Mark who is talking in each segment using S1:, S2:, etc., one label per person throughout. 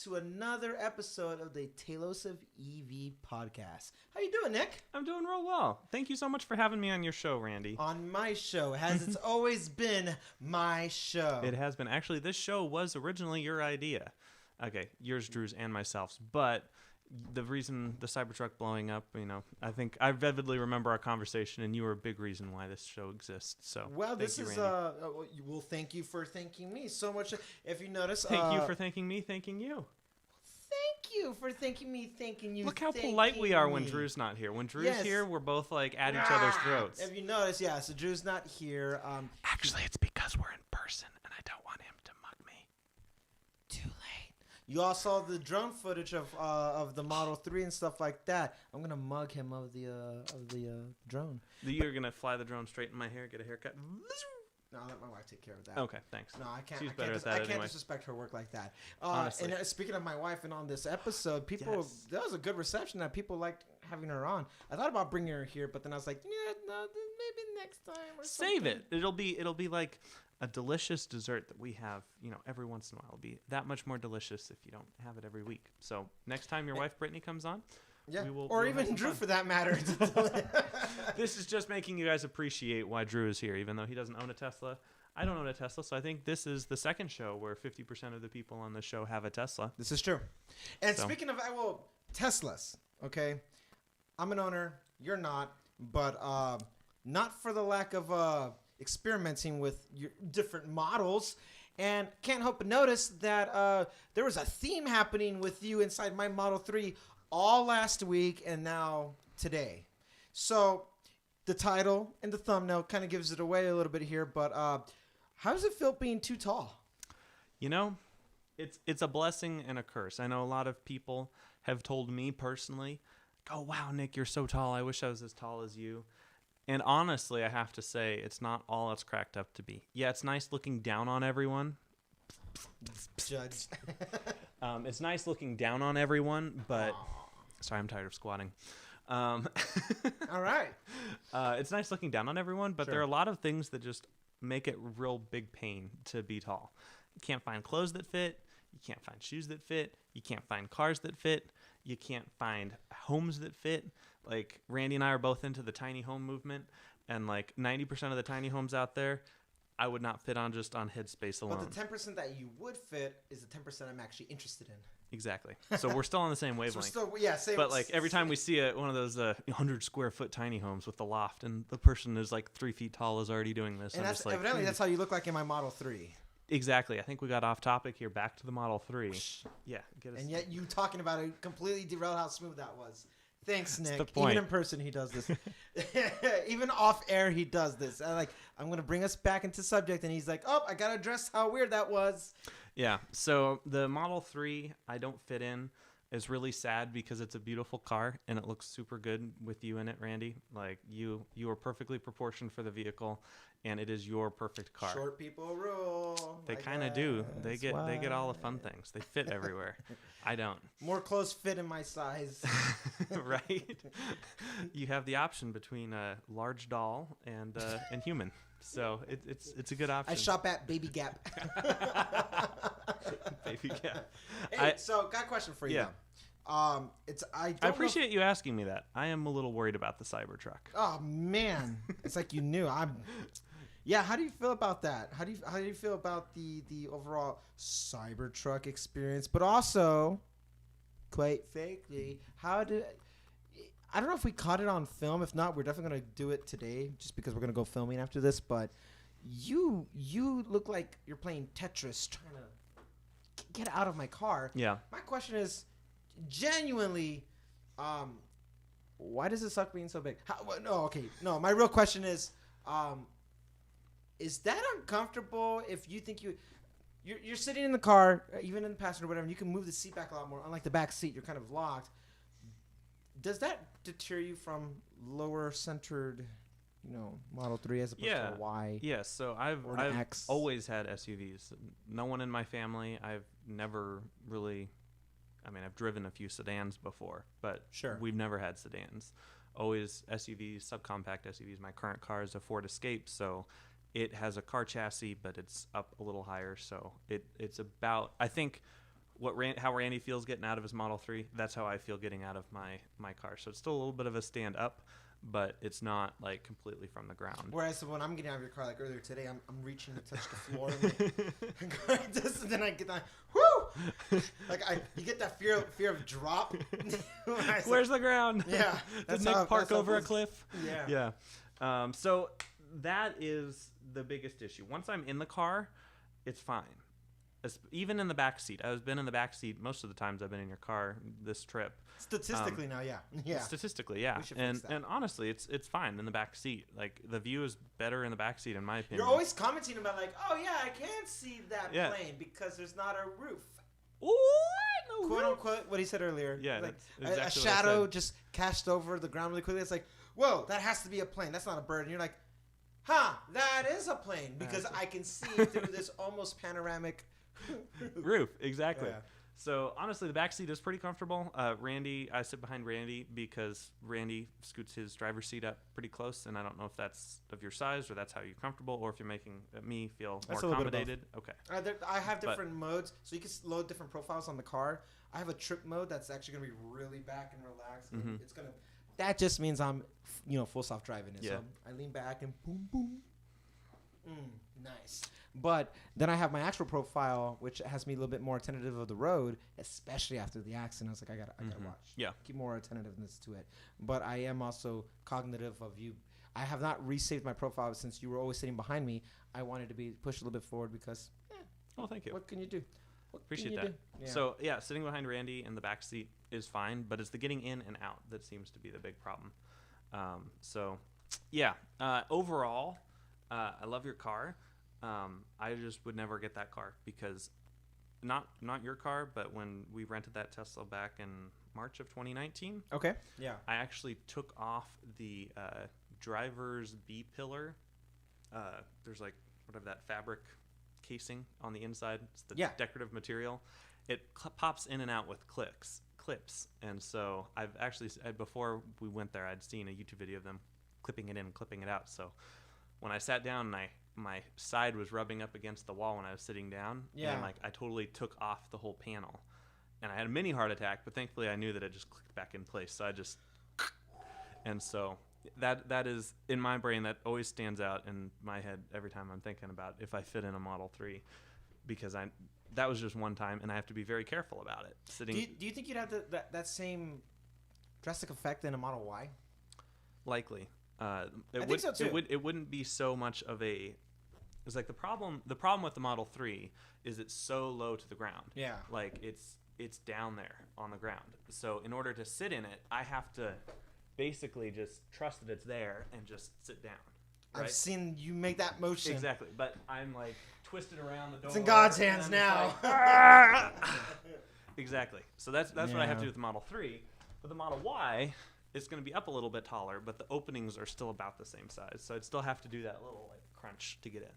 S1: to another episode of the Tailosive EV Podcast. How you doing, Nick?
S2: I'm doing real well. Thank you so much for having me on your show, Randy.
S1: On my show, as it's always been my show.
S2: It has been. Actually, this show was originally your idea. Okay, yours, Drew's, and myself's. But the reason the Cybertruck blowing up, I think I vividly remember our conversation, and you were a big reason why this show exists. So,
S1: this is well, thank you for thanking me so much. If you notice,
S2: thank you for thanking me, thanking you.
S1: Thank you for thanking me, thanking you.
S2: Look how polite we are when Drew's not here. When Drew's here, we're both like at each other's throats.
S1: If you notice, so Drew's not here.
S2: Actually, it's because we're in person, and I don't want him to mug me.
S1: Too late. You all saw the drone footage of the Model 3 and stuff like that. I'm gonna mug him of the drone.
S2: You're gonna fly the drone straight in my hair, get a haircut.
S1: No, I'll let my wife take care of that.
S2: Okay, thanks.
S1: No, I can't.
S2: She's
S1: I can't
S2: anyway.
S1: disrespect her work like that.
S2: Honestly.
S1: And speaking of my wife, and on this episode, that was a good reception. That people liked having her on. I thought about bringing her here, but then I was like, maybe next time. Or
S2: Save
S1: something.
S2: it. It'll be like a delicious dessert that we have, every once in a while. It'll be that much more delicious if you don't have it every week. So next time your wife Brittany comes on,
S1: or even Drew for that matter.
S2: This is just making you guys appreciate why Drew is here, even though he doesn't own a Tesla. I don't own a Tesla, so I think this is the second show where 50% of the people on the show have a Tesla.
S1: This is true. And speaking of, Teslas, okay? I'm an owner. You're not. But not for the lack of experimenting with your different models. And can't help but notice that there was a theme happening with you inside my Model 3 all last week and now today. So the title and the thumbnail kind of gives it away a little bit here, but how does it feel being too tall?
S2: It's a blessing and a curse. I know a lot of people have told me personally, "Oh, wow, Nick, you're so tall. I wish I was as tall as you." And honestly, I have to say, it's not all it's cracked up to be. Yeah, it's nice looking down on everyone.
S1: Judge.
S2: It's nice looking down on everyone, but... Sorry, I'm tired of squatting.
S1: All right.
S2: It's nice looking down on everyone, but there are a lot of things that just make it real big pain to be tall. You can't find clothes that fit. You can't find shoes that fit. You can't find cars that fit. You can't find homes that fit. Like, Randy and I are both into the tiny home movement, and like 90% of the tiny homes out there, I would not fit on just on head space alone.
S1: But the 10% that you would fit is the 10% I'm actually interested in.
S2: Exactly. So we're still on the same wavelength. But like every time we see one of those 100 square foot tiny homes with the loft, and the person is like 3 feet tall is already doing this.
S1: And that's evidently that's how you look like in my Model 3.
S2: Exactly. I think we got off topic here. Back to the Model 3. Yeah.
S1: And yet you talking about it completely derailed how smooth that was. Thanks, Nick.
S2: The point.
S1: Even in person, he does this. Even off air, he does this. I'm going to bring us back into subject, and he's like, "Oh, I got to address how weird that was."
S2: Yeah. So the Model 3, I don't fit in, is really sad because it's a beautiful car and it looks super good with you in it, Randy. Like you are perfectly proportioned for the vehicle, and it is your perfect car.
S1: Short people rule.
S2: They kind of do. They get all the fun things. They fit everywhere. I don't.
S1: More clothes fit in my size.
S2: Right. You have the option between a large doll and human. So it's a good option.
S1: I shop at Baby Gap.
S2: Baby Gap.
S1: Hey, so got a question for you.
S2: Yeah.
S1: I
S2: appreciate you asking me that. I am a little worried about the Cybertruck.
S1: Oh man, it's like you knew. Yeah. How do you feel about that? How do you feel about the overall Cybertruck experience? But also, quite fakely, I don't know if we caught it on film. If not, we're definitely going to do it today just because we're going to go filming after this. But you look like you're playing Tetris trying to get out of my car.
S2: Yeah.
S1: My question is, genuinely, why does it suck being so big? No, my real question is that uncomfortable if you think you're sitting in the car, even in the passenger or whatever, and you can move the seat back a lot more. Unlike the back seat, you're kind of locked. Does that deter you from lower centered, Model 3 as opposed to a Y?
S2: Yeah, so I've always had SUVs. No one in my family. I've never really, I've driven a few sedans before, but we've never had sedans. Always SUVs, subcompact SUVs. My current car is a Ford Escape, so it has a car chassis, but it's up a little higher. So it's about, I think, how Randy feels getting out of his Model 3, that's how I feel getting out of my car. So it's still a little bit of a stand up, but it's not like completely from the ground.
S1: Whereas when I'm getting out of your car, like earlier today, I'm reaching to touch the floor, and then I get that, whoo! Like you get that fear of drop.
S2: Where's the ground?
S1: Yeah.
S2: Did Nick park over a cliff?
S1: Yeah.
S2: Yeah. So that is the biggest issue. Once I'm in the car, it's fine. Even in the back seat. I've been in the back seat most of the times I've been in your car this trip.
S1: Statistically now, yeah.
S2: Statistically, yeah. And honestly, it's fine in the back seat. Like the view is better in the back seat in my opinion.
S1: You're always commenting about like, oh yeah, I can't see that plane because there's not a roof.
S2: Ooh, no
S1: quote
S2: roof.
S1: unquote, what he said earlier.
S2: Yeah,
S1: like
S2: that's exactly
S1: a shadow just cast over the ground really quickly. It's like, whoa, that has to be a plane. That's not a bird. And you're like, that is a plane because I can see through this almost panoramic
S2: roof. Exactly.
S1: Yeah.
S2: So honestly, the back seat is pretty comfortable. Randy, I sit behind Randy because Randy scoots his driver's seat up pretty close, and I don't know if that's of your size or that's how you're comfortable, or if you're making me feel more accommodated. Okay.
S1: I have different modes, so you can load different profiles on the car. I have a trip mode that's actually gonna be really back and relaxed.
S2: Mm-hmm.
S1: It's gonna. That just means I'm, full self driving it.
S2: Yeah.
S1: So I lean back and boom, boom. Nice. But then I have my actual profile, which has me a little bit more attentive of the road, especially after the accident. I was like, I gotta watch.
S2: Yeah.
S1: Keep more attentiveness to it. But I am also cognitive of you. I have not resaved my profile since you were always sitting behind me. I wanted to be pushed a little bit forward because.
S2: Well, thank you.
S1: What can you do?
S2: Appreciate that. Yeah. So yeah, sitting behind Randy in the back seat is fine, but it's the getting in and out that seems to be the big problem. Overall, I love your car. I just would never get that car because not your car, but when we rented that Tesla back in March of 2019.
S1: Okay. Yeah.
S2: I actually took off the driver's B pillar. There's like whatever that fabric casing on the inside. It's the decorative material. It pops in and out with clips. And so I've actually, before we went there, I'd seen a YouTube video of them clipping it in and clipping it out. So when I sat down and my side was rubbing up against the wall when I was sitting down, and I totally took off the whole panel. And I had a mini heart attack, but thankfully I knew that it just clicked back in place. So and so that is in my brain, that always stands out in my head every time I'm thinking about if I fit in a Model 3, because that was just one time and I have to be very careful about it.
S1: Do you think you'd have that same drastic effect in a Model Y?
S2: Likely.
S1: I think so too.
S2: It wouldn't be so much of a. It's like the problem with the Model 3 is it's so low to the ground.
S1: Yeah.
S2: Like it's down there on the ground. So in order to sit in it, I have to basically just trust that it's there and just sit down. Right?
S1: I've seen you make that motion.
S2: Exactly. But I'm like twisted around the door.
S1: It's in God's hands now.
S2: Like, exactly. So that's what I have to do with the Model 3. With the Model Y, it's going to be up a little bit taller, but the openings are still about the same size. So I'd still have to do that little crunch to get in.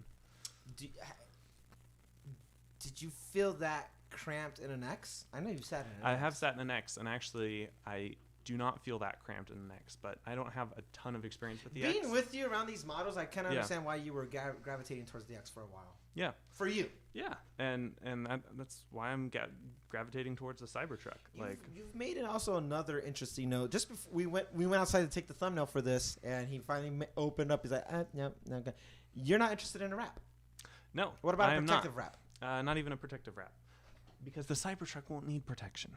S1: Did you feel that cramped in an X? I know you sat in an X.
S2: I have sat in an X, and actually I do not feel that cramped in an X, but I don't have a ton of experience with the X.
S1: Being with you around these models, I kind of understand why you were gravitating towards the X for a while.
S2: Yeah.
S1: For you.
S2: Yeah, and that's why I'm gravitating towards the Cybertruck.
S1: You've made it also another interesting note. Just before we went outside to take the thumbnail for this, and he finally opened up. He's like, no, okay. You're not interested in a wrap.
S2: No.
S1: What about a protective wrap?
S2: Not even a protective wrap, because the Cybertruck won't need protection.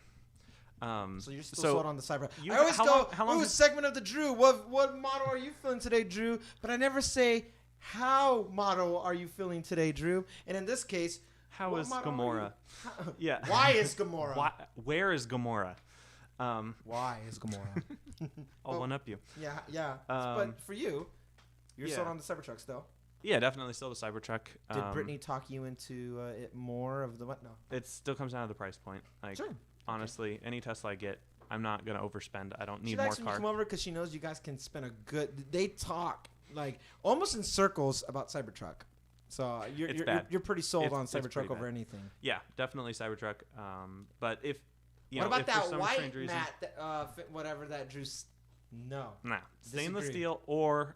S1: So you're still sold on the Cybertruck. I always
S2: how long
S1: segment of the Drew. What model are you feeling today, Drew? But I never say how model are you feeling today, Drew? And in this case,
S2: how is Gamora? Yeah.
S1: Why is Gamora?
S2: Where is Gamora?
S1: Why is Gamora?
S2: I'll one up you.
S1: Yeah. But for you, you're sold on the Cybertruck still.
S2: Yeah, definitely still the Cybertruck.
S1: Did Brittany talk you into it more of the what? No.
S2: It still comes down to the price point.
S1: Sure.
S2: Honestly, any Tesla I get, I'm not gonna overspend. I don't need
S1: she
S2: more
S1: likes
S2: car.
S1: Come over because she knows you guys can spend a good. They talk like almost in circles about Cybertruck. So you're pretty sold on Cybertruck over anything.
S2: Yeah, definitely Cybertruck. But if
S1: what about that white
S2: reason,
S1: mat? Whatever that Drew's. No.
S2: Nah. Stainless steel or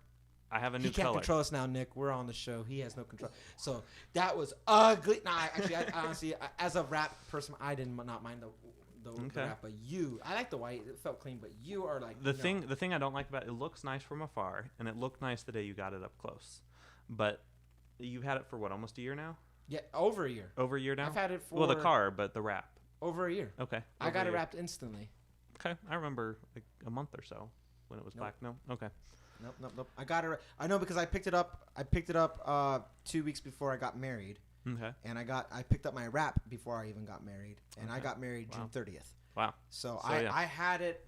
S2: I have a new
S1: He can't
S2: color.
S1: control us now, Nick. We're on the show. He has no control. So that was ugly. Nah, actually, I honestly, as a rap person, I did not mind the wrap. But I like the white. It felt clean. But you are like
S2: the thing I don't like about it looks nice from afar, and it looked nice the day you got it up close. But you've had it for what, almost a year now?
S1: Yeah, over a year.
S2: Over a year now?
S1: I've had it for
S2: the car, but the wrap.
S1: Over a year.
S2: Okay.
S1: I got it wrapped instantly.
S2: Okay, I remember like a month or so when it was black. No, okay.
S1: Nope. I got it. I know because I picked it up. 2 weeks before I got married.
S2: Okay.
S1: And I picked up my wrap before I even got married, and I got married June 30th.
S2: Wow.
S1: So I had it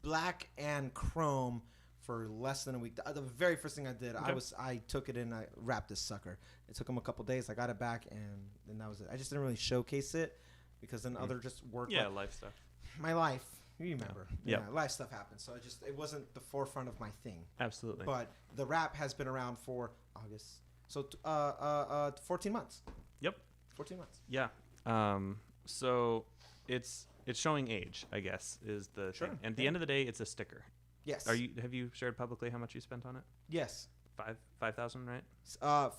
S1: black and chrome for less than a week. The very first thing I did, I took it in, I wrapped this sucker. It took them a couple days. I got it back, and then that was it. I just didn't really showcase it because then other just work.
S2: Yeah, life stuff.
S1: My life. You remember.
S2: Yeah.
S1: Life stuff happened. So it wasn't the forefront of my thing.
S2: Absolutely.
S1: But the wrap has been around for August. So 14 months.
S2: Yep.
S1: 14 months.
S2: Yeah. So it's showing age, I guess, is the thing. And at the end of the day, it's a sticker.
S1: Yes.
S2: Have you shared publicly how much you spent on it?
S1: Yes.
S2: 5,000, right?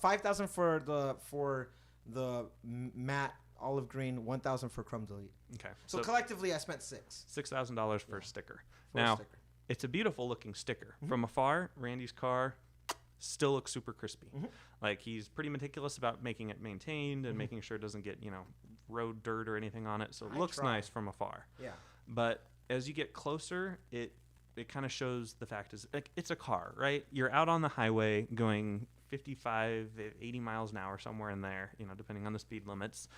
S1: 5,000 for the matte olive green, 1,000 for chrome delete.
S2: Okay.
S1: So collectively, I spent
S2: $6,000 for a sticker.
S1: Now,
S2: it's a beautiful looking sticker. Mm-hmm. From afar, Randy's car still looks super crispy. Mm-hmm. Like, he's pretty meticulous about making it maintained and making sure it doesn't get, road dirt or anything on it. So it looks nice from afar.
S1: Yeah.
S2: But as you get closer, it kind of shows the fact is, like, it's a car, right? You're out on the highway going 55, 80 miles an hour, somewhere in there, depending on the speed limits.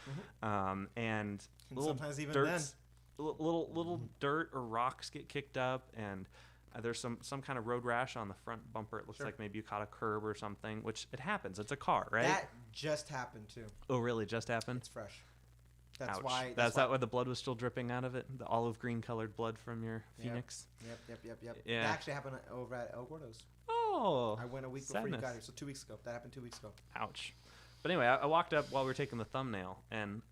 S2: Mm-hmm. And
S1: sometimes even
S2: little dirt or rocks get kicked up, and there's some kind of road rash on the front bumper. It looks like maybe you caught a curb or something, which it happens. It's a car, right?
S1: That just happened too.
S2: Oh, really? Just happened?
S1: It's fresh.
S2: That's why. That's why the blood was still dripping out of it. The olive green colored blood from your Phoenix.
S1: Yep.
S2: Yeah.
S1: That actually happened over at El Gordo's.
S2: Oh.
S1: I went a week before you got here, so 2 weeks ago. That happened 2 weeks ago.
S2: Ouch. But anyway, I walked up while we were taking the thumbnail, and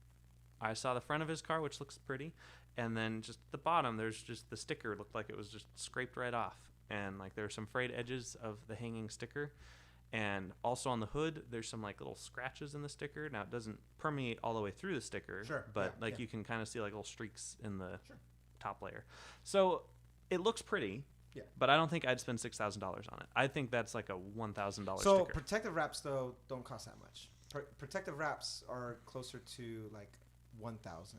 S2: I saw the front of his car, which looks pretty, and then just at the bottom, there's just the sticker looked like it was just scraped right off, and like there were some frayed edges of the hanging sticker. And also on the hood, there's some like little scratches in the sticker. Now it doesn't permeate all the way through the sticker, but you can kind of see like little streaks in the top layer. So it looks pretty, but I don't think I'd spend $6,000 on it. I think that's like a $1,000 sticker.
S1: So protective wraps though don't cost that much. Protective wraps are closer to like 1,000.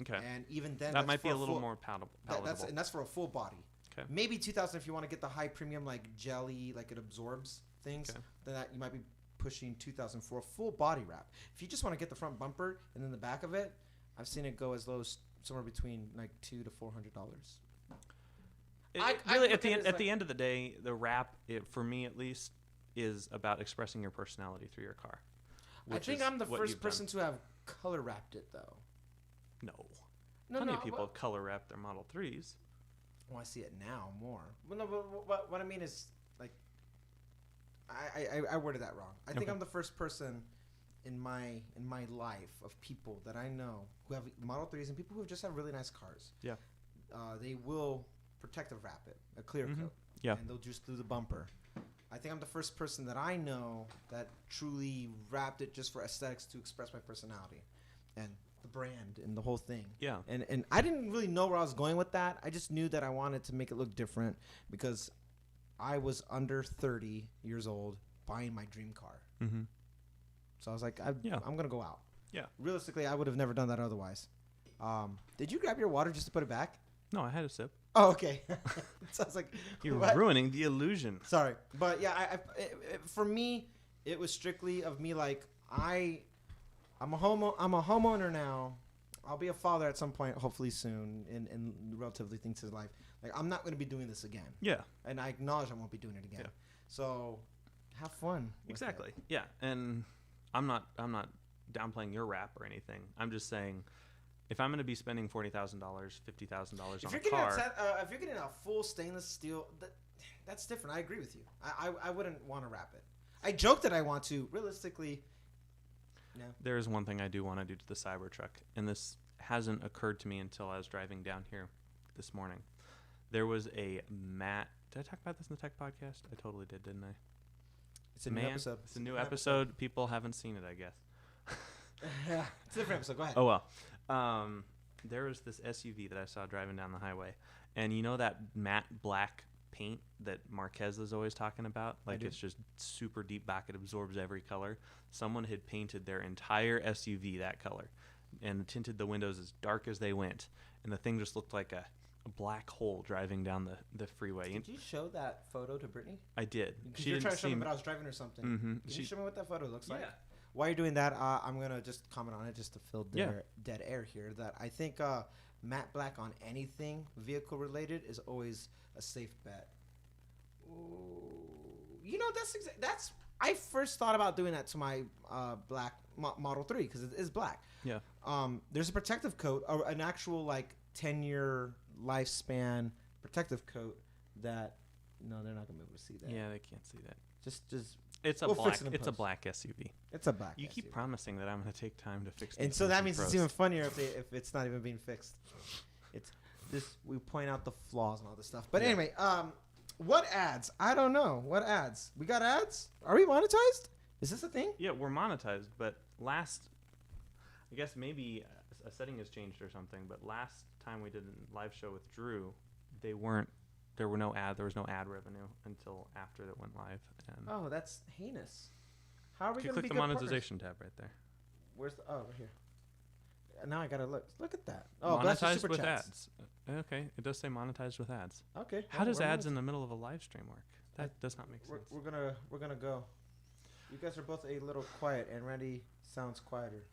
S2: Okay.
S1: And even then,
S2: that might be a little more palatable.
S1: That's for a full body.
S2: Okay.
S1: Maybe 2,000 if you want to get the high premium like jelly, like it absorbs things.
S2: Okay.
S1: Then that you might be pushing 2,000 for a full body wrap. If you just want to get the front bumper and then the back of it, I've seen it go as low as somewhere between like $200 to $400.
S2: Really, at the end of the day, the wrap, for me at least, is about expressing your personality through your car.
S1: I think I'm the first person to have color wrapped it though.
S2: No. Plenty of people have color wrapped their Model 3s.
S1: Well, I see it now more. Well, no, but what I mean is, like, I worded that wrong. I think I'm the first person in my life of people that I know who have Model 3s and people who just have really nice cars.
S2: Yeah.
S1: They will protective wrap it, a clear coat.
S2: Yeah.
S1: And they'll just do the bumper. I think I'm the first person that I know that truly wrapped it just for aesthetics to express my personality and the brand and the whole thing.
S2: Yeah.
S1: And I didn't really know where I was going with that. I just knew that I wanted to make it look different because I was under 30 years old buying my dream car. Mm-hmm. So I was like, I'm going to go out.
S2: Yeah.
S1: Realistically, I would have never done that otherwise. Did you grab your water just to put it back?
S2: No, I had a sip.
S1: Oh, okay. So I was like,
S2: you're ruining the illusion.
S1: Sorry. But yeah, for me, it was strictly of me like, I'm a homeowner now. I'll be a father at some point, hopefully soon, in relatively things in life. Like, I'm not going to be doing this again.
S2: Yeah.
S1: And I acknowledge I won't be doing it again. Yeah. So have fun.
S2: Exactly. Yeah. And I'm not downplaying your rap or anything. I'm just saying, if I'm going to be spending $40,000, $50,000 on a car,
S1: if you're getting a full stainless steel, that's different. I agree with you. I wouldn't want to wrap it. I joke that I want to. Realistically, no.
S2: There is one thing I do want to do to the Cybertruck, and this hasn't occurred to me until I was driving down here this morning. There was a matte. Did I talk about this in the tech podcast? I totally did, didn't I?
S1: It's a new episode.
S2: It's a new episode. People haven't seen it, I guess.
S1: Yeah, it's a different episode. Go ahead.
S2: Oh well. There was this SUV that I saw driving down the highway, and you know that matte black paint that Marquez is always talking about? Like it's just super deep black. It absorbs every color. Someone had painted their entire SUV that color and tinted the windows as dark as they went, and the thing just looked like a black hole driving down the freeway.
S1: Did you show that photo to Brittany?
S2: I did.
S1: She didn't try to show me, but I was driving or something.
S2: Mm-hmm.
S1: Can you show me what that photo looks like?
S2: Yeah.
S1: While you're doing that, I'm going to just comment on it just to fill dead air here. That I think matte black on anything vehicle related is always a safe bet. Ooh. You know, that's I first thought about doing that to my black Model 3 because it is black.
S2: Yeah.
S1: There's a protective coat, an actual like 10-year lifespan protective coat that no, they're not gonna be able to see that.
S2: Yeah, they can't see that.
S1: Just
S2: it's a black. It's a black SUV.
S1: It's a black.
S2: You
S1: SUV.
S2: keep promising that I'm gonna take time to fix.
S1: And so that means it's even funnier if it's not even being fixed. It's this we point out the flaws and all this stuff. But anyway, what ads? I don't know. What ads? We got ads? Are we monetized? Is this a thing?
S2: Yeah, we're monetized. But I guess maybe a setting has changed or something. But last time we did a live show with Drew, there was no ad revenue until after it went live. And
S1: that's heinous. How are we
S2: you
S1: going to
S2: click
S1: be
S2: the
S1: good
S2: monetization tab right there.
S1: Where's the right here? Now I gotta look at that. Oh,
S2: monetized with ads. Okay, it does say monetized with ads.
S1: Okay.
S2: How does ads in the middle of a live stream work? That does not make sense.
S1: We're gonna go. You guys are both a little quiet, and Randy sounds quieter.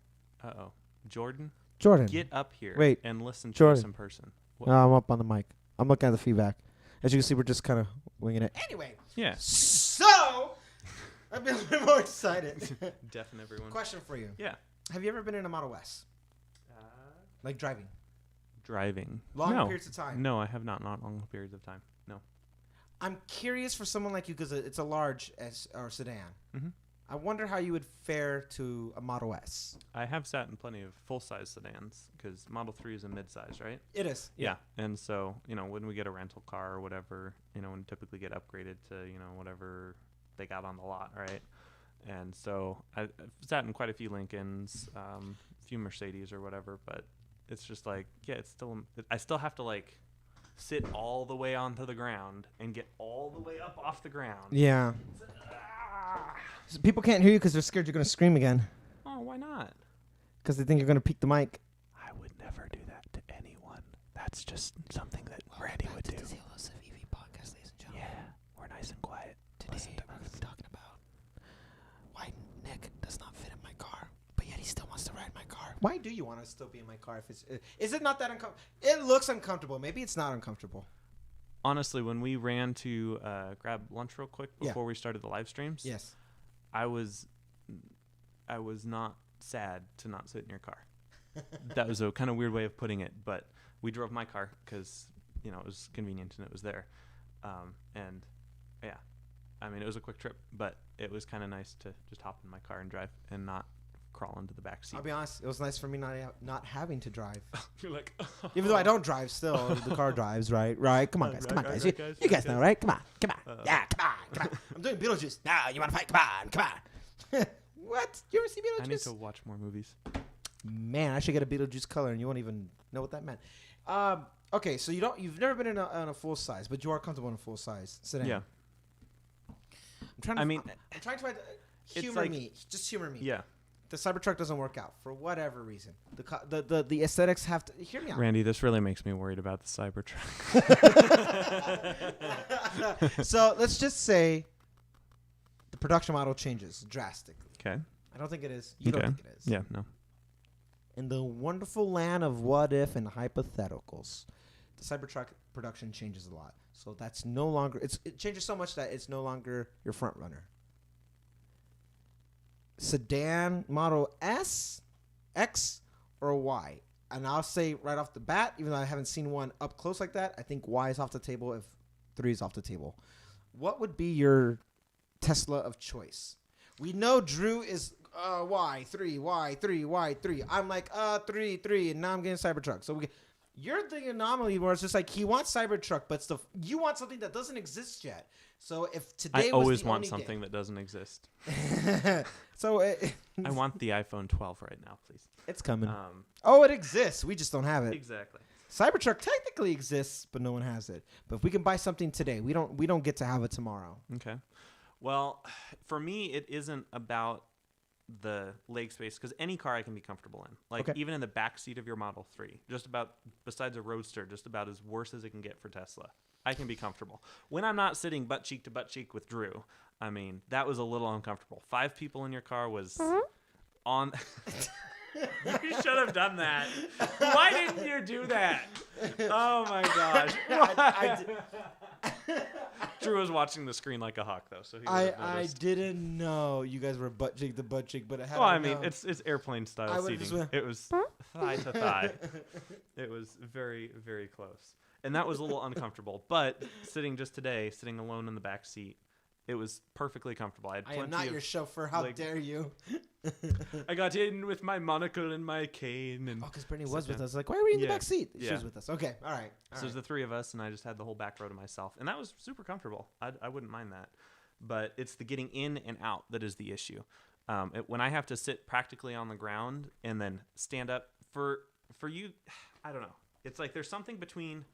S2: Jordan,
S1: Jordan,
S2: get up here.
S1: Wait,
S2: and listen to
S1: Jordan.
S2: us in person.
S1: No, I'm up on the mic. I'm looking at the feedback. As you can see, we're just kind of winging it. Anyway.
S2: Yeah.
S1: So I've been a little more excited.
S2: Deafen everyone.
S1: Question for you.
S2: Yeah.
S1: Have you ever been in a Model S? Like driving?
S2: Driving.
S1: Long periods of time?
S2: No, I have not long periods of time. No.
S1: I'm curious for someone like you because it's a large or sedan.
S2: Mm-hmm.
S1: I wonder how you would fare to a Model S.
S2: I have sat in plenty of full-size sedans because Model 3 is a mid-size, right?
S1: It is.
S2: Yeah. And so, when we get a rental car or whatever, we typically get upgraded to, whatever they got on the lot, right? And so I've sat in quite a few Lincolns, a few Mercedes or whatever, but it's just like, I still have to like sit all the way onto the ground and get all the way up off the ground.
S1: Yeah. So people can't hear you because they're scared you're going to scream again.
S2: Oh, why not?
S1: Because they think you're going to peek the mic.
S2: I would never do that to anyone. That's just something that Randy would do.
S1: The Tailosive EV Podcast, ladies and gentlemen.
S2: Yeah, we're nice and quiet.
S1: Today we're going to be talking about why Nick does not fit in my car, but yet he still wants to ride my car. Why do you want to still be in my car? Is it not that uncomfortable? It looks uncomfortable. Maybe it's not uncomfortable.
S2: Honestly, when we ran to grab lunch real quick before we started the live streams,
S1: yes,
S2: I was not sad to not sit in your car. That was a kind of weird way of putting it, but we drove my car because it was convenient and it was there, and yeah, I mean it was a quick trip, but it was kind of nice to just hop in my car and drive and not crawl into the back seat.
S1: I'll be honest, it was nice for me not having to drive.
S2: You're like,
S1: even though I don't drive, still the car drives, right? Come on, guys, you guys know, right? Come on, yeah, come on. I'm doing Beetlejuice. Now you want to fight? Come on. What? You ever see Beetlejuice?
S2: I need to watch more movies.
S1: Man, I should get a Beetlejuice color, and you won't even know what that meant. Okay, so you've never been in a full size, but you are comfortable in a full size sedan.
S2: Yeah.
S1: I'm trying to humor me. Just humor me.
S2: Yeah.
S1: The Cybertruck doesn't work out for whatever reason. The aesthetics have to hear me out.
S2: Randy, this really makes me worried about the Cybertruck.
S1: So let's just say the production model changes drastically.
S2: Okay.
S1: I don't think it is. You don't think it is.
S2: Yeah, no.
S1: In the wonderful land of what if and hypotheticals, the Cybertruck production changes a lot. So that's no longer it changes so much that it's no longer your front runner. Sedan Model S, X, or Y. And I'll say right off the bat, even though I haven't seen one up close like that, I think Y is off the table if 3 is off the table. What would be your Tesla of choice? We know Drew is Y3. I'm like 3, and now I'm getting Cybertruck. So You're the anomaly where it's just like he wants Cybertruck, but you want something that doesn't exist yet. So if today
S2: I always want something that doesn't exist.
S1: So
S2: I want the iPhone 12 right now, please.
S1: It's coming. It exists. We just don't have it.
S2: Exactly.
S1: Cybertruck technically exists, but no one has it. But if we can buy something today, we don't get to have it tomorrow.
S2: Okay. Well, for me, it isn't about the leg space because any car I can be comfortable in. Like even in the back seat of your Model 3, just about besides a Roadster, just about as worse as it can get for Tesla. I can be comfortable. When I'm not sitting butt cheek to butt cheek with Drew, I mean, that was a little uncomfortable. 5 people in your car was on. You should have done that. Why didn't you do that? Oh my gosh. Drew was watching the screen like a hawk, though, so he
S1: I didn't know you guys were butt cheek to butt cheek, but
S2: well, I mean, it's airplane style seating. It was thigh to thigh. It was very, very close, and that was a little uncomfortable. But sitting alone in the back seat, it was perfectly comfortable. I
S1: am not your chauffeur. How dare you?
S2: I got in with my monocle and my cane. And
S1: because Brittany was with us. Like, why are we in the back seat? She was with us. Okay, all right.
S2: So there's the 3 of us, and I just had the whole back row to myself. And that was super comfortable. I wouldn't mind that. But it's the getting in and out that is the issue. When I have to sit practically on the ground and then stand up, for you, I don't know. It's like there's something between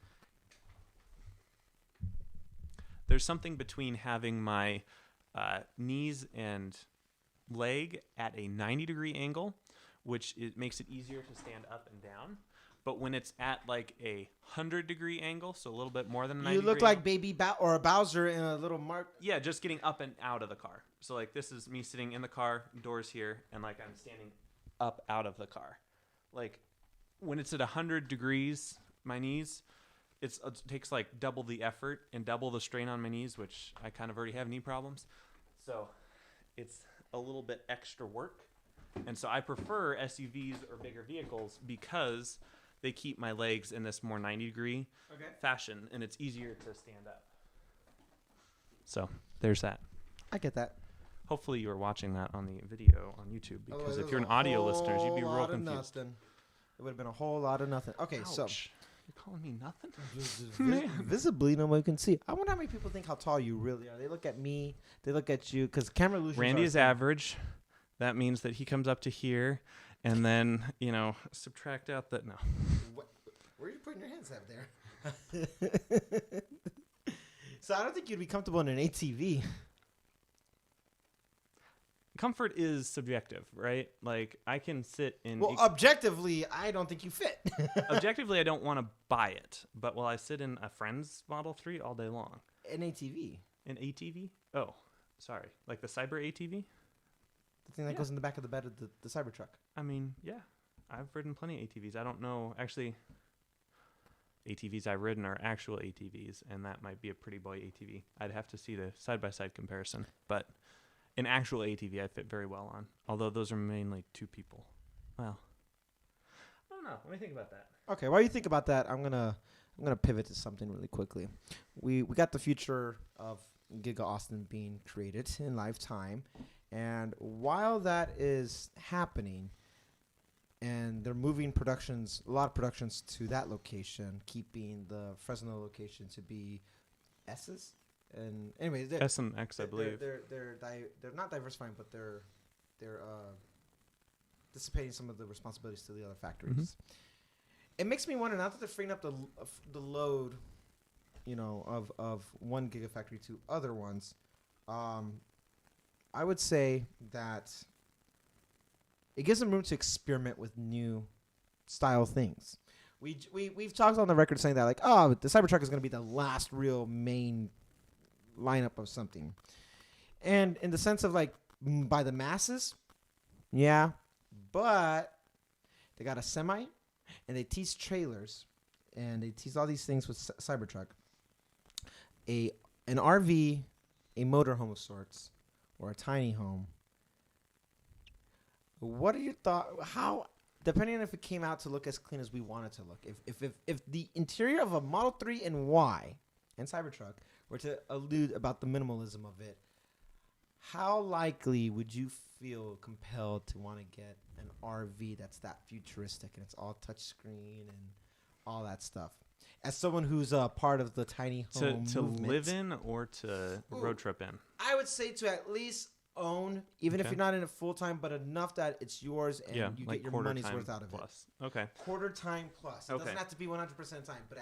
S2: having my knees and leg at a 90-degree angle, which makes it easier to stand up and down. But when it's at like a 100-degree angle, so a little bit more than a 90 degree
S1: you look like Baby or a Bowser in a little mark.
S2: Yeah, just getting up and out of the car. So like this is me sitting in the car, doors here, and like I'm standing up out of the car. Like when it's at 100 degrees, my knees, it takes like double the effort and double the strain on my knees, which I kind of already have knee problems. So it's a little bit extra work. And so I prefer SUVs or bigger vehicles because they keep my legs in this more 90-degree fashion, and it's easier to stand up. So there's that.
S1: I get that.
S2: Hopefully you are watching that on the video on YouTube, because if you're an audio listener, you'd be real confused.
S1: It would have been a whole lot of nothing. Okay,
S2: Ouch.
S1: So
S2: you're calling me nothing?
S1: Visibly, nobody can see. I wonder how many people think how tall you really are. They look at me. They look at you, because camera illusions.
S2: Randy is average. That means that he comes up to here, and then subtract out that
S1: Where are you putting your hands up there? So I don't think you'd be comfortable in an ATV.
S2: Comfort is subjective, right? Like I can sit in.
S1: Well, objectively, I don't think you fit.
S2: Objectively, I don't want to buy it, but will I sit in a friend's Model 3 all day long?
S1: An ATV.
S2: An ATV? Oh, sorry, like the Cyber ATV.
S1: The thing that goes in the back of the bed of the Cybertruck.
S2: I mean, yeah, I've ridden plenty of ATVs. I don't know, actually. ATVs I've ridden are actual ATVs, and that might be a pretty boy ATV. I'd have to see the side-by-side comparison, but an actual ATV I fit very well on, although those are mainly 2 people. Well, I don't know. What do you think about that?
S1: Okay, while you think about that, I'm gonna pivot to something really quickly. We got the future of Giga Austin being created in lifetime, and while that is happening, and they're moving a lot of productions to that location, keeping the Fresno location to be S's. And anyways,
S2: S and X, I believe.
S1: They're not diversifying, but they're dissipating some of the responsibilities to the other factories. Mm-hmm. It makes me wonder, now that they're freeing up the load, of one gigafactory to other ones, I would say that it gives them room to experiment with new style things. We've talked on the record saying that, like, the Cybertruck is going to be the last real main lineup of something. And in the sense of, like, by the masses, yeah, but they got a semi, and they tease trailers, and they tease all these things with Cybertruck. An RV, a motorhome of sorts, or a tiny home. What are your thoughts? How, depending on if it came out to look as clean as we want it to look, if the interior of a Model 3 and Y and Cybertruck were to allude about the minimalism of it, how likely would you feel compelled to want to get an RV that's that futuristic and it's all touchscreen and all that stuff. As someone who's part of the tiny home
S2: to
S1: movement,
S2: live in or to road trip in?
S1: I would say to at least own, even if you're not in it full time, but enough that it's yours and you
S2: like
S1: get your money's
S2: time
S1: worth out of
S2: plus. Okay.
S1: Quarter time plus. It
S2: Okay.
S1: doesn't have to be 100% time, but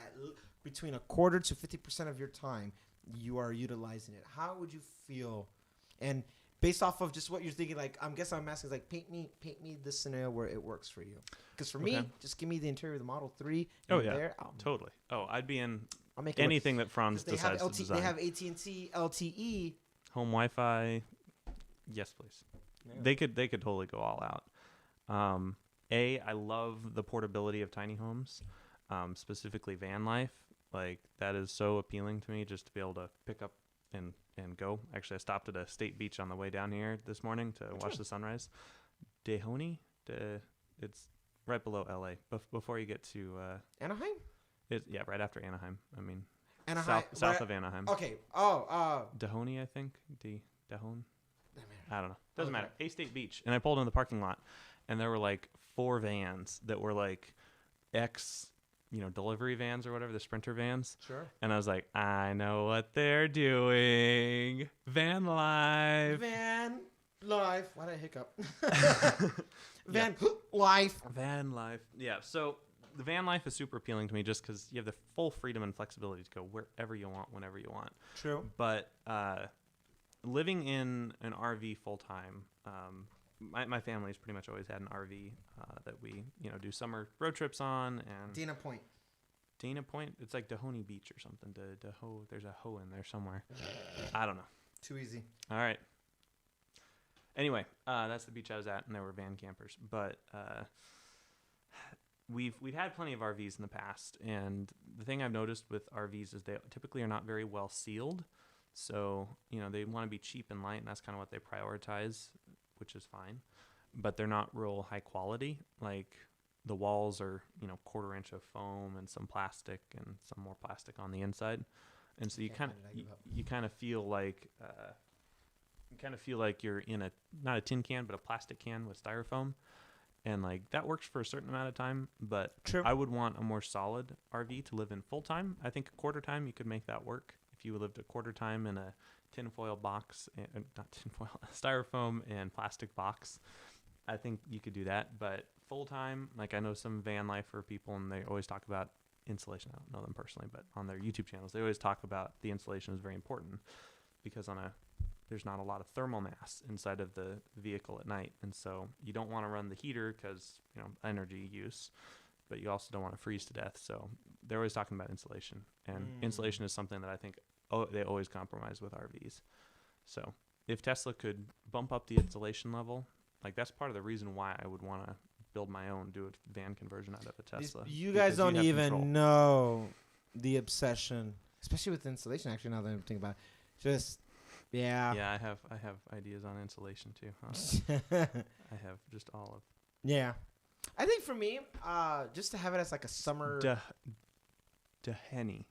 S1: between a quarter to 50% of your time, you are utilizing it. How would you feel? And based off of just what you're thinking, like I'm asking, like paint me this scenario where it works for you. Because for me, just give me the interior of the Model 3.
S2: Oh yeah, totally. Oh, I'd be in
S1: I'll make
S2: anything that Franz decides to design.
S1: They have AT&T LTE
S2: home Wi-Fi. Yes, please. Yeah. They could totally go all out. I love the portability of tiny homes, specifically van life. Like that is so appealing to me, just to be able to pick up and go. Actually, I stopped at a state beach on the way down here this morning to watch the sunrise. Dahoney, it's right below LA, before you get to
S1: Anaheim.
S2: Right after Anaheim. I mean,
S1: Anaheim,
S2: south of Anaheim.
S1: Okay.
S2: Dahoney, I think. Dahone. I don't know. Doesn't matter. A-State Beach. And I pulled in the parking lot, and there were like 4 vans that were like delivery vans or whatever, the Sprinter vans.
S1: Sure.
S2: And I was like, I know what they're doing. Van life.
S1: Van life. Why did I hiccup? Van life.
S2: Van life. Yeah. So the van life is super appealing to me just because you have the full freedom and flexibility to go wherever you want, whenever you want.
S1: True.
S2: But living in an RV full time, my family's pretty much always had an RV that we do summer road trips on. And
S1: Dana Point.
S2: It's like Dahoney Beach or something. There's a ho in there somewhere. I don't know.
S1: Too easy.
S2: All right. Anyway, that's the beach I was at, and there were van campers. But we've had plenty of RVs in the past, and the thing I've noticed with RVs is they typically are not very well sealed. So they want to be cheap and light, and that's kind of what they prioritize, which is fine. But they're not real high quality. Like the walls are 1/4 inch of foam and some plastic and some more plastic on the inside, and so you kind of feel like you're in not a tin can but a plastic can with styrofoam, and like that works for a certain amount of time. But
S1: True.
S2: I would want a more solid RV to live in full time. I think a quarter time you could make that work if you lived a quarter time in a tinfoil box, not tinfoil, styrofoam and plastic box. I think you could do that, but full time, like I know some van lifer people, and they always talk about insulation. I don't know them personally, but on their YouTube channels, they always talk about the insulation is very important because there's not a lot of thermal mass inside of the vehicle at night, and so you don't want to run the heater because energy use, but you also don't want to freeze to death. So they're always talking about insulation, and insulation is something that I think they always compromise with RVs. So if Tesla could bump up the insulation level, like that's part of the reason why I would want to build my own, do a van conversion out of a Tesla.
S1: You guys don't even know the obsession, especially with insulation. Actually, now that I'm thinking about it, yeah.
S2: I have ideas on insulation too. I have just all of.
S1: Yeah, I think for me, just to have it as like a summer.
S2: Dahoney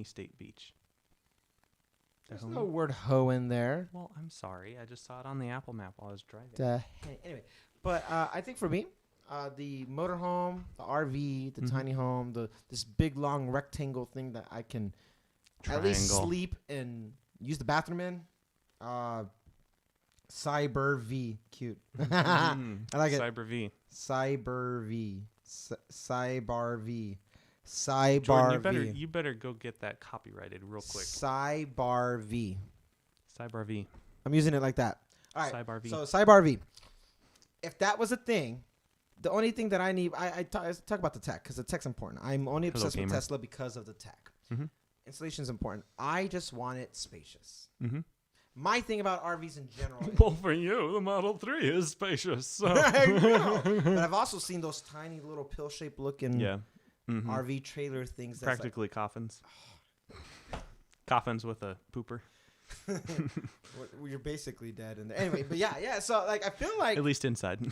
S2: State Beach.
S1: There's no word "ho" in there.
S2: Well, I'm sorry. I just saw it on the Apple map while I was driving.
S1: Anyway, but I think for me, the motorhome, the RV, the tiny home, this big long rectangle thing that I can at least sleep and use the bathroom in. Cyber V, cute. I like it.
S2: Cyber V.
S1: Cyber V. Cyber V.
S2: Jordan, you better go get that copyrighted real quick.
S1: Cyber V.
S2: Cyber V.
S1: I'm using it like that. All right.
S2: Cyber V.
S1: So Cyber V. If that was a thing, the only thing that I need, I talk about the tech because the tech's important. I'm only obsessed with Tesla because of the tech. Mm-hmm. Installation is important. I just want it spacious. Mm-hmm. My thing about RVs in general.
S2: Well, for you, the Model 3 is spacious. So.
S1: I know. But I've also seen those tiny little pill-shaped looking RV trailer things.
S2: Practically coffins. Coffins with a pooper.
S1: You're basically dead in there. Anyway, but yeah. So like, I feel like
S2: at least inside.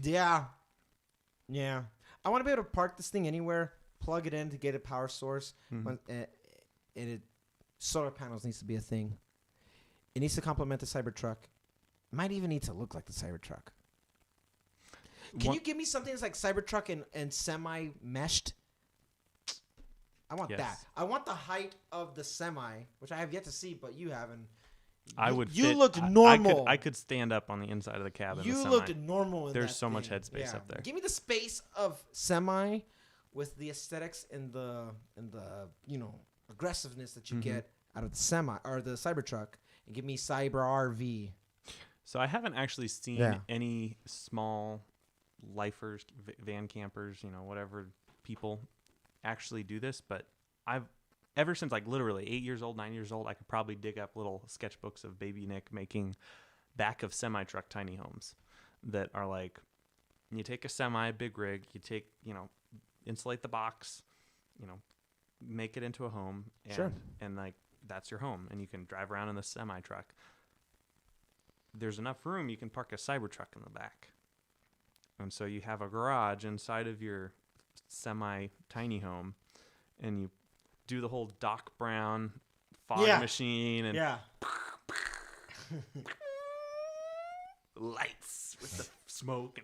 S1: Yeah. I want to be able to park this thing anywhere, plug it in to get a power source, and solar panels needs to be a thing. It needs to complement the Cybertruck. It might even need to look like the Cybertruck. Can you give me something that's like Cybertruck and semi-meshed? I want that. I want the height of the semi, which I have yet to see, but you haven't.
S2: I would.
S1: You looked normal.
S2: I could stand up on the inside of the cab.
S1: You looked normal.
S2: There's so much headspace up there.
S1: Give me the space of semi with the aesthetics and the aggressiveness that you get out of the semi or the Cybertruck, and give me Cyber RV.
S2: So I haven't actually seen any small lifers, van campers, whatever people actually do this, but I've ever since like literally 8 years old, 9 years old, I could probably dig up little sketchbooks of baby Nick making back of semi-truck tiny homes that are like, you take a semi, big rig, you take, insulate the box, make it into a home, and like that's your home, and you can drive around in the semi-truck. There's enough room, you can park a Cybertruck in the back. And so you have a garage inside of your semi-tiny home, and you do the whole Doc Brown fog machine and lights with the smoke.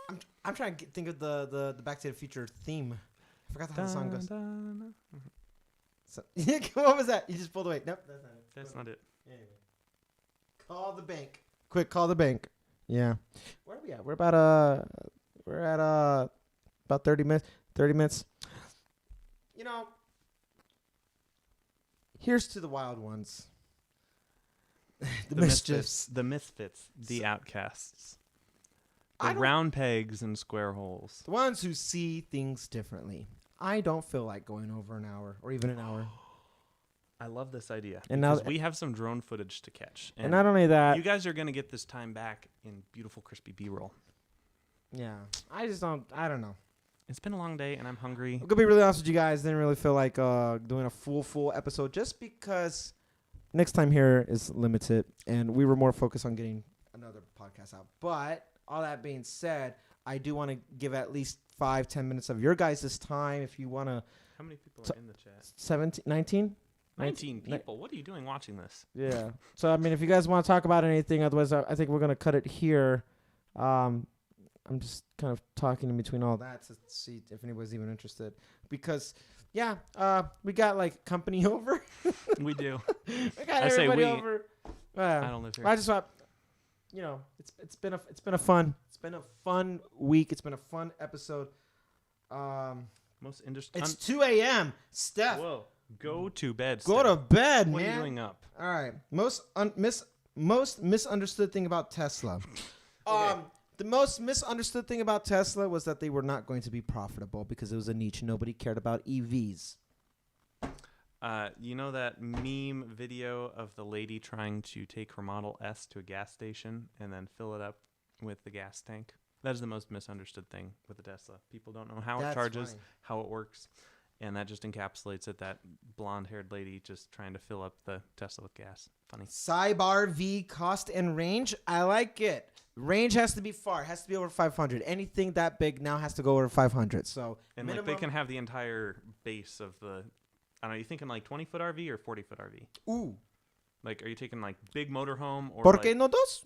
S2: And
S1: I'm trying to think of the Back to the Future theme. I forgot how the song goes. So, what was that? You just pulled away. Nope, that's not it.
S2: That's not it.
S1: Yeah. Call the bank. Quick, call the bank. Yeah. Where are we at? We're at about 30 minutes. 30 minutes. Here's to the wild ones. the mischiefs.
S2: The misfits. The outcasts. The round pegs and square holes.
S1: The ones who see things differently. I don't feel like going over an hour or even an hour.
S2: I love this idea.
S1: And
S2: because we have some drone footage to catch.
S1: And not only that.
S2: You guys are going to get this time back in beautiful, crispy B-roll.
S1: Yeah. I don't know.
S2: It's been a long day, and I'm hungry.
S1: I'm going to be really honest with you guys. Didn't really feel like doing a full episode just because next time here is limited, and we were more focused on getting another podcast out. But all that being said, I do want to give at least 5-10 minutes of your guys' time if you want to.
S2: How many people are in the chat?
S1: 17, 19?
S2: 19 people. What are you doing watching this?
S1: Yeah. So, I mean, if you guys want to talk about anything, otherwise, I think we're going to cut it here. I'm just kind of talking in between all that to see if anybody's even interested. Because, we got, like, company over.
S2: We do.
S1: We got everybody over.
S2: I don't live here.
S1: I just thought, it's been a fun week. It's been a fun episode.
S2: Most interesting.
S1: It's 2 a.m. Steph.
S2: Whoa. Go to bed.
S1: Go to bed, man.
S2: What are you doing up?
S1: All right. Most misunderstood thing about Tesla. Okay. The most misunderstood thing about Tesla was that they were not going to be profitable because it was a niche. Nobody cared about EVs.
S2: You know that meme video of the lady trying to take her Model S to a gas station and then fill it up with the gas tank? That is the most misunderstood thing with the Tesla. People don't know how it charges, how it works. And that just encapsulates it, that blonde-haired lady just trying to fill up the Tesla with gas. Funny.
S1: Cyber V cost and range. I like it. Range has to be far. It has to be over 500. Anything that big now has to go over 500. So
S2: and
S1: minimum,
S2: like they can have the entire base of the. I don't know. You thinking like 20-foot RV or 40-foot RV?
S1: Ooh.
S2: Like, are you taking like big motorhome or?
S1: ¿Por qué no dos?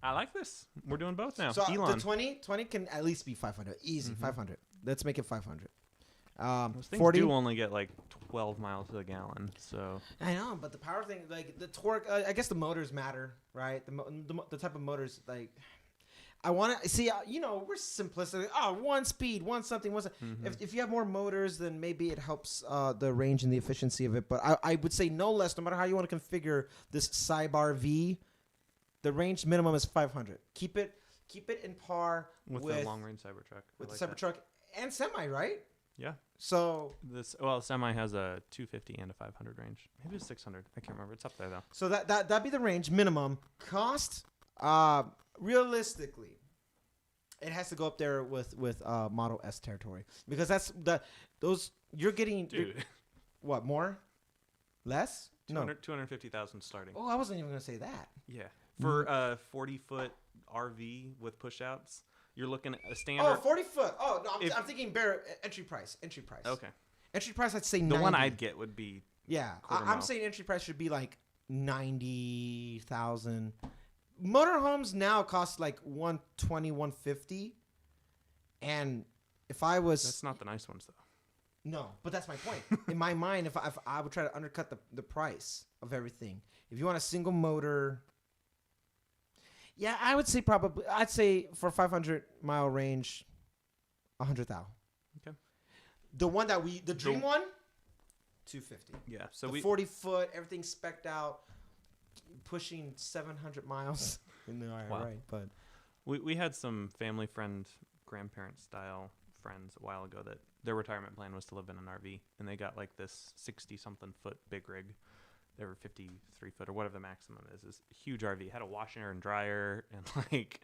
S2: I like this. We're doing both now.
S1: So
S2: Elon.
S1: the 20 can at least be 500. Easy, 500. Let's make it 500.
S2: Those things
S1: 40
S2: do only get like 12 miles to the gallon, so
S1: I know, but the power thing, like the torque, I guess the motors matter, right? The type of motors, like I want to see. We're simplistic. Oh, one speed, one something, one. If you have more motors, then maybe it helps the range and the efficiency of it. But I would say no less. No matter how you want to configure this Cyber V, the range minimum is 500. Keep it in par
S2: with the long range Cybertruck.
S1: With the Cybertruck and semi, right?
S2: Yeah.
S1: So
S2: semi has a 250 and a 500 range. Maybe it's 600. I can't remember. It's up there though.
S1: So that'd be the range minimum. Cost, realistically, it has to go up there with Model S territory because those you're getting.
S2: Dude,
S1: what more? Less?
S2: 250,000 starting.
S1: Oh, I wasn't even gonna say that.
S2: Yeah, for a 40-foot RV with pushouts. You're looking at a standard.
S1: 40 foot. Oh, no, I'm thinking bare entry price.
S2: Okay.
S1: Entry price, I'd say
S2: the
S1: 90.
S2: one I'd get would be.
S1: Yeah, I'm saying entry price should be like 90,000. Motorhomes now cost like 120, 150. And if I was...
S2: That's not the nice ones, though.
S1: No, but that's my point. In my mind, if I would try to undercut the price of everything. If you want a single motor... Yeah, I would say probably... I'd say for 500-mile range, 100,000.
S2: Okay.
S1: The one that we... The dream one, 250.
S2: Yeah. So
S1: the 40-foot, everything specced out, pushing 700 miles. No,
S2: wow.
S1: Right, but...
S2: We had some family friend, grandparent style friends a while ago that their retirement plan was to live in an RV, and they got like this 60-something foot big rig. They were 53 foot or whatever the maximum is. This huge RV, had a washer and dryer and like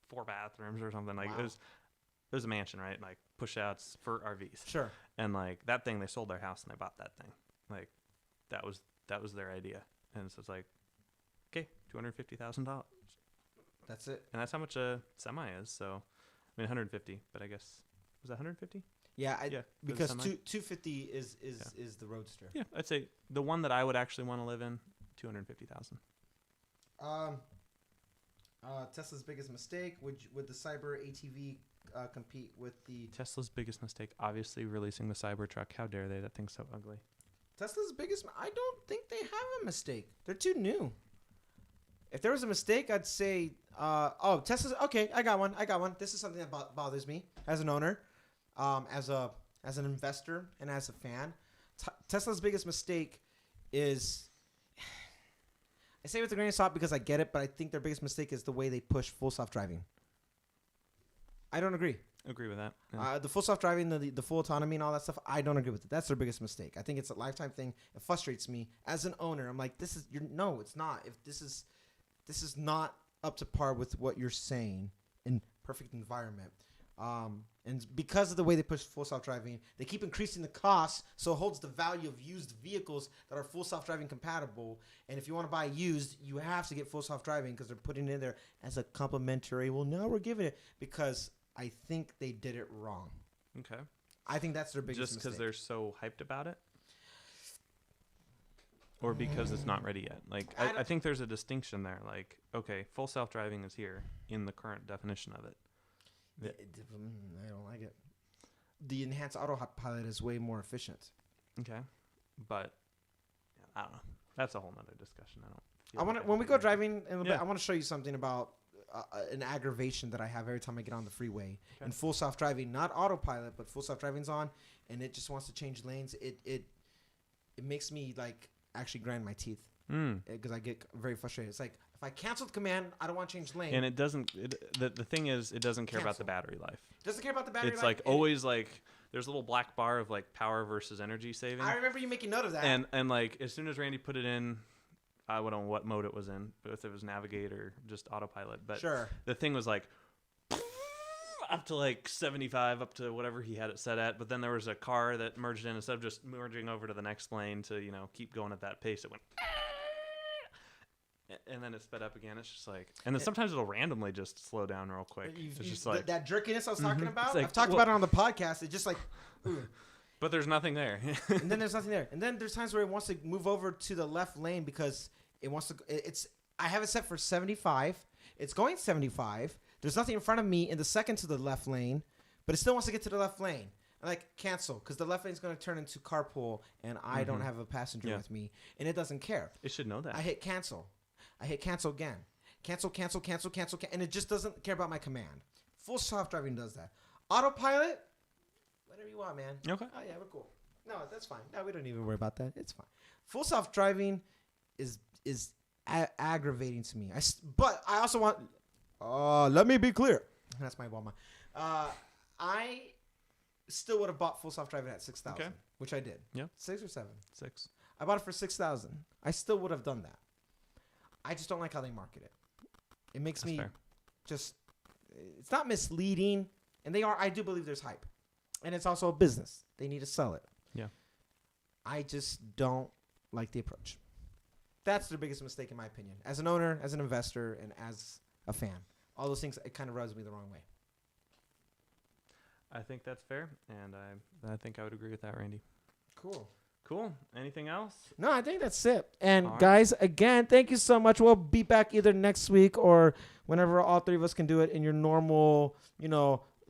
S2: 4 bathrooms or something. Like
S1: wow.
S2: it was a mansion, right? Like push outs for RVs.
S1: Sure.
S2: And like that thing, they sold their house and they bought that thing. Like that was their idea. And so it's like, okay, $250,000.
S1: That's it.
S2: And that's how much a semi is. So, I mean, 150, but I guess, was that 150?
S1: Yeah, because 250 is the Roadster.
S2: Yeah, I'd say the one that I would actually want to live in, 250,000.
S1: Tesla's biggest mistake, would the Cyber ATV compete with the...
S2: Tesla's biggest mistake, obviously releasing the Cybertruck. How dare they? That thing's so ugly.
S1: Tesla's biggest... I don't think they have a mistake. They're too new. If there was a mistake, I'd say... Tesla's... Okay, I got one. This is something that bothers me as an owner, as an investor, and as a fan. Tesla's biggest mistake is... I say it with a grain of salt because I get it, but I think their biggest mistake is the way they push full self-driving. I don't agree.
S2: Agree with that. Yeah.
S1: The full self-driving, the full autonomy and all that stuff, I don't agree with it. That's their biggest mistake. I think it's a lifetime thing. It frustrates me as an owner. I'm like, no, it's not. If this is not up to par with what you're saying in perfect environment. And because of the way they push full self-driving, they keep increasing the cost, so it holds the value of used vehicles that are full self-driving compatible. And if you want to buy used, you have to get full self-driving because they're putting it in there as a complimentary. Well, now we're giving it because I think they did it wrong.
S2: Okay.
S1: I think that's their biggest
S2: Just because
S1: mistake.
S2: they're so hyped about it? Or because it's not ready yet? Like, I think there's a distinction there. Like, okay, full self-driving is here in the current definition of it.
S1: I don't like it. The enhanced autopilot is way more efficient.
S2: Okay, but yeah, I don't know. That's a whole nother discussion.
S1: When we go driving, I want to show you something about an aggravation that I have every time I get on the freeway. Okay. And full self-driving, not autopilot, but full self-driving's on, and it just wants to change lanes. It makes me like actually grind my teeth because I get very frustrated. It's like, if I cancel the command, I don't want to change lane.
S2: And it doesn't. The thing is, it doesn't care about the battery life.
S1: Doesn't care about the battery life.
S2: It's like always like there's a little black bar of like power versus energy saving.
S1: I remember you making note of that.
S2: And like as soon as Randy put it in, I don't know what mode it was in, but if it was navigate or just autopilot. But
S1: sure,
S2: the thing was like up to like 75, up to whatever he had it set at. But then there was a car that merged in. Instead of just merging over to the next lane to keep going at that pace, it went. And then it sped up again. It's just like, and then sometimes it'll randomly just slow down real quick. It's just like
S1: that jerkiness I was talking about.
S2: Like,
S1: I've talked about it on the podcast. It's just like,
S2: but there's nothing there.
S1: And then there's nothing there. And then there's times where it wants to move over to the left lane because it wants to. I have it set for 75. It's going 75. There's nothing in front of me in the second to the left lane, but it still wants to get to the left lane. I'm like, cancel, because the left lane is going to turn into carpool, and I don't have a passenger with me, and it doesn't care.
S2: It should know that.
S1: I hit cancel. I hit cancel again. Cancel, and it just doesn't care about my command. Full self-driving does that. Autopilot, whatever you want, man.
S2: Okay.
S1: Oh, yeah, we're cool. No, that's fine. No, we don't even worry about that. It's fine. Full self-driving is aggravating to me. But I also want... let me be clear. That's my Walmart. I still would have bought full self-driving at $6,000, which I did.
S2: Yeah.
S1: 6 or 7?
S2: 6. I
S1: bought it for $6,000. I still would have done that. I just don't like how they market it. It makes me just... It's not misleading. And I do believe there's hype. And it's also a business. They need to sell it.
S2: Yeah.
S1: I just don't like the approach. That's their biggest mistake in my opinion. As an owner, as an investor, and as a fan. All those things, it kind of rubs me the wrong way.
S2: I think that's fair. And I think I would agree with that, Randy.
S1: Cool.
S2: Anything else?
S1: No, I think that's it. And guys, again, thank you so much. We'll be back either next week or whenever all three of us can do it in your normal,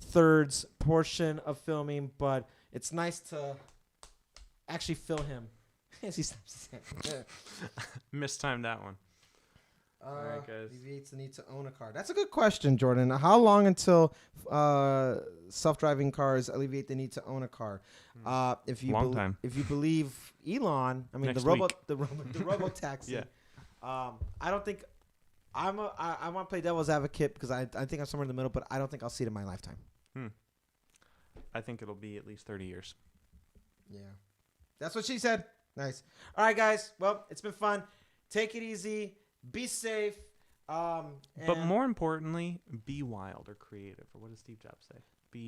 S1: 2/3 portion of filming, but it's nice to actually film him as he snaps his hand.
S2: Mistimed that one. All right, guys.
S1: Alleviates the need to own a car. That's a good question, Jordan. How long until self-driving cars alleviate the need to own a car? If you
S2: Long time.
S1: If you believe Elon, I mean
S2: Next
S1: the
S2: week.
S1: robo taxi.
S2: Yeah.
S1: I don't think I want to play devil's advocate because I think I'm somewhere in the middle, but I don't think I'll see it in my lifetime.
S2: I think it'll be at least 30 years.
S1: Yeah. That's what she said. Nice. All right, guys. Well, it's been fun. Take it easy. Be safe.
S2: But more importantly, be wild or creative. Or what does Steve Jobs say?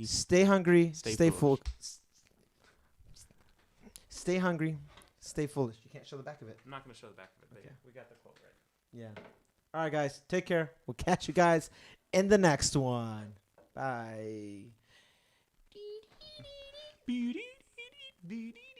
S1: Stay hungry. Stay full.
S2: foolish.
S1: Stay hungry. Stay foolish. You can't show the back of it.
S2: I'm not going to show the back of it, but
S1: Okay.
S2: yeah, we got the quote right.
S1: Yeah. All right, guys. Take care. We'll catch you guys in the next one. Bye.